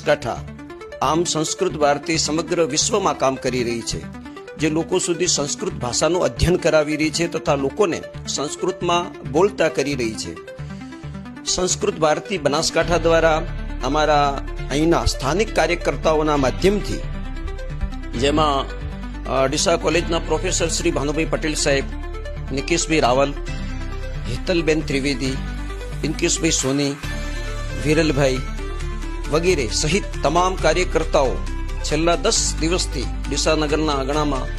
બનાसकांठा आम संस्कृत भारती समग्र विश्व में काम करी रही है, जे लोको सुधी संस्कृत भाषाનું અધ્યયન કરાવી રહી છે તથા લોકોને સંસ્કૃતમાં બોલતા કરી રહી છે। સંસ્કૃત ભારતી બનાસકાંઠા દ્વારા અમારા અહીંના સ્થાનિક કાર્યકર્તાઓના માધ્યમથી, જેમાં ડીસા કોલેજના પ્રોફેસર શ્રી ભાનુભાઈ પટેલ સાહેબ, નિકેશભાઈ રાવલ, હેતલબેન ત્રિવેદી, પિંકેશભાઈ સોની, વિરલભાઈ વગેરે સહિત તમામ કાર્યકર્તાઓ છેલ્લા 10 દિવસથી ડીસા નગરના આંગણામાં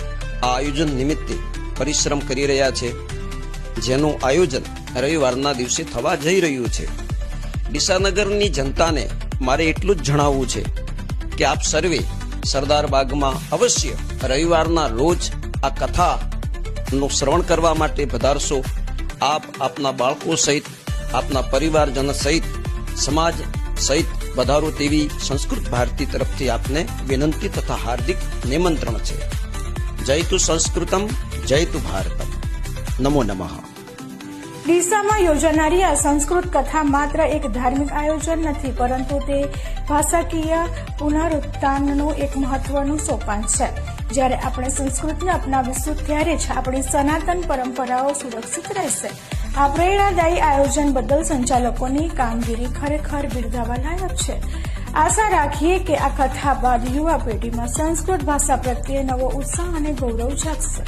આ આયોજન નિમિત્તે પરિશ્રમ કરી રહ્યા છે, જેનું આયોજન રવિવારના દિવસે થવા જઈ રહ્યું છે। ડીસા નગરની જનતાને મારે એટલું જ જણાવવું છે કે આપ સર્વે સરદાર બાગમાં અવશ્ય રવિવારના રોજ આ કથાનું શ્રવણ કરવા માટે પધારશો। આપ આપના બાળકો સહિત, આપના પરિવારજન સહિત, સમાજ સહિત વધારો તેવી સંસ્કૃત ભારતી તરફથી આપને વિનંતી તથા હાર્દિક નિમંત્રણ છે। જય તુ સંસ્કૃતમ, જય તુ ભારતમ। નમો નમઃ। ડીસામાં યોજાનારી આ સંસ્કૃત કથા માત્ર એક ધાર્મિક આયોજન નથી, પરંતુ તે ભાષાકીય પુનરુત્થાનનું એક મહત્વનું સોપાન છે। જ્યારે આપણે સંસ્કૃતને અપનાવીશું ત્યારે જ આપણી સનાતન પરંપરાઓ સુરક્ષિત રહેશે। આ પ્રેરણાદાયી આયોજન બદલ સંચાલકોની કામગીરી ખરેખર બિરદાવવા લાયક છે। આશા રાખીએ કે આ કથા બાદ યુવા પેઢીમાં સંસ્કૃત ભાષા પ્રત્યે નવો ઉત્સાહ અને ગૌરવ જાગશે।